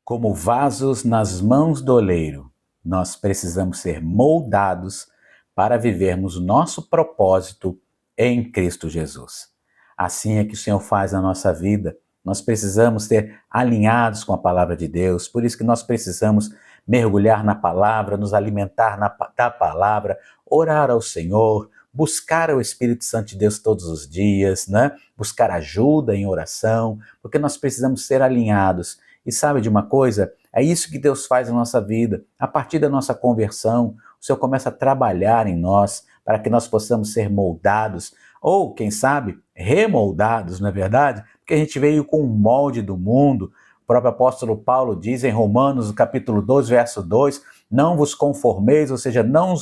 Como vasos nas mãos do oleiro, nós precisamos ser moldados para vivermos o nosso propósito em Cristo Jesus. Assim é que o Senhor faz na nossa vida. Nós precisamos ser alinhados com a palavra de Deus, por isso que nós precisamos mergulhar na palavra, nos alimentar da palavra, orar ao Senhor, buscar o Espírito Santo de Deus todos os dias, né? Buscar ajuda em oração, porque nós precisamos ser alinhados. E sabe de uma coisa? É isso que Deus faz na nossa vida. A partir da nossa conversão, o Senhor começa a trabalhar em nós para que nós possamos ser moldados, ou, quem sabe, remoldados, não é verdade? Porque a gente veio com o molde do mundo. O próprio apóstolo Paulo diz em Romanos, no capítulo 12, verso 2, não vos conformeis, ou seja, não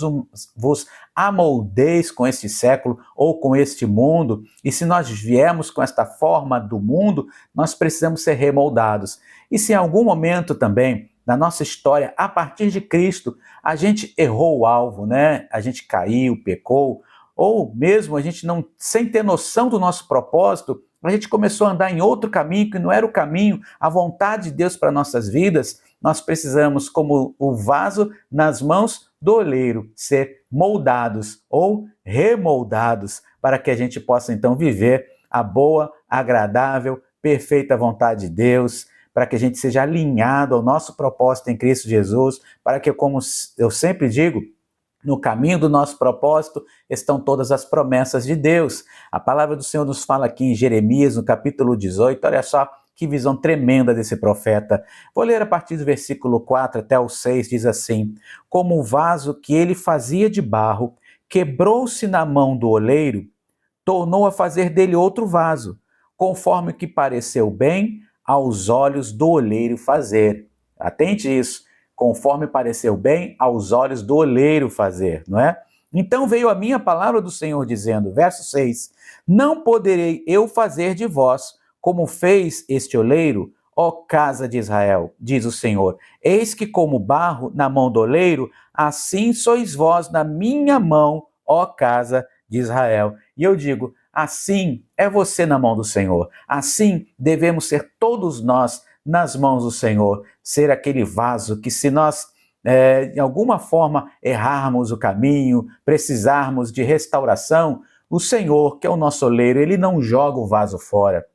vos amoldeis com este século ou com este mundo. E se nós viemos com esta forma do mundo, nós precisamos ser remoldados. E se em algum momento também, na nossa história, a partir de Cristo, a gente errou o alvo, né? A gente caiu, pecou, ou mesmo a gente não, sem ter noção do nosso propósito, a gente começou a andar em outro caminho que não era o caminho, a vontade de Deus para nossas vidas, nós precisamos, como o vaso nas mãos do oleiro, ser moldados ou remoldados para que a gente possa então viver a boa, agradável, perfeita vontade de Deus, para que a gente seja alinhado ao nosso propósito em Cristo Jesus, para que, como eu sempre digo, no caminho do nosso propósito estão todas as promessas de Deus. A palavra do Senhor nos fala aqui em Jeremias, no capítulo 18, olha só que visão tremenda desse profeta. Vou ler a partir do versículo 4 até o 6, diz assim: como o vaso que ele fazia de barro quebrou-se na mão do oleiro, tornou a fazer dele outro vaso, conforme o que pareceu bem aos olhos do oleiro fazer. Atente isso, conforme pareceu bem aos olhos do oleiro fazer, não é? Então veio a minha palavra do Senhor dizendo, verso 6, não poderei eu fazer de vós como fez este oleiro, ó casa de Israel, diz o Senhor. Eis que como barro na mão do oleiro, assim sois vós na minha mão, ó casa de Israel. E eu digo, assim é você na mão do Senhor. Assim devemos ser todos nós nas mãos do Senhor. Ser aquele vaso que, se nós de alguma forma errarmos o caminho, precisarmos de restauração, o Senhor, que é o nosso oleiro, ele não joga o vaso fora.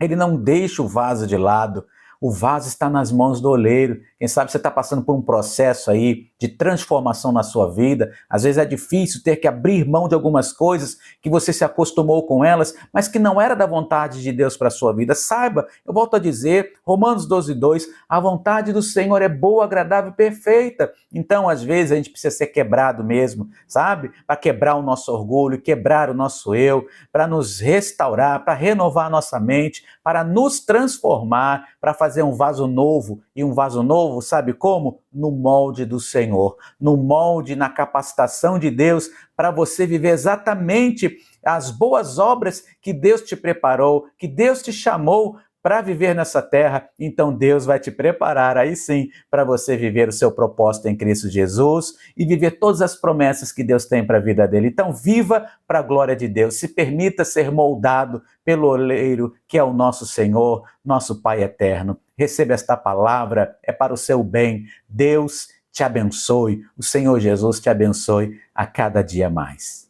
Ele não deixa o vaso de lado. O vaso está nas mãos do oleiro. Quem sabe você está passando por um processo aí de transformação na sua vida. Às vezes é difícil ter que abrir mão de algumas coisas que você se acostumou com elas, mas que não era da vontade de Deus para a sua vida. Saiba, eu volto a dizer, Romanos 12, 2, a vontade do Senhor é boa, agradável e perfeita. Então, às vezes, a gente precisa ser quebrado mesmo, sabe? Para quebrar o nosso orgulho, quebrar o nosso eu, para nos restaurar, para renovar a nossa mente, para nos transformar, para fazer um vaso novo. E um vaso novo, sabe como? No molde do Senhor, no molde, na capacitação de Deus, para você viver exatamente as boas obras que Deus te preparou, que Deus te chamou para viver nessa terra. Então Deus vai te preparar aí sim para você viver o seu propósito em Cristo Jesus e viver todas as promessas que Deus tem para a vida dele. Então viva para a glória de Deus, se permita ser moldado pelo oleiro que é o nosso Senhor, nosso Pai eterno. Receba esta palavra, é para o seu bem. Deus te abençoe, o Senhor Jesus te abençoe a cada dia mais.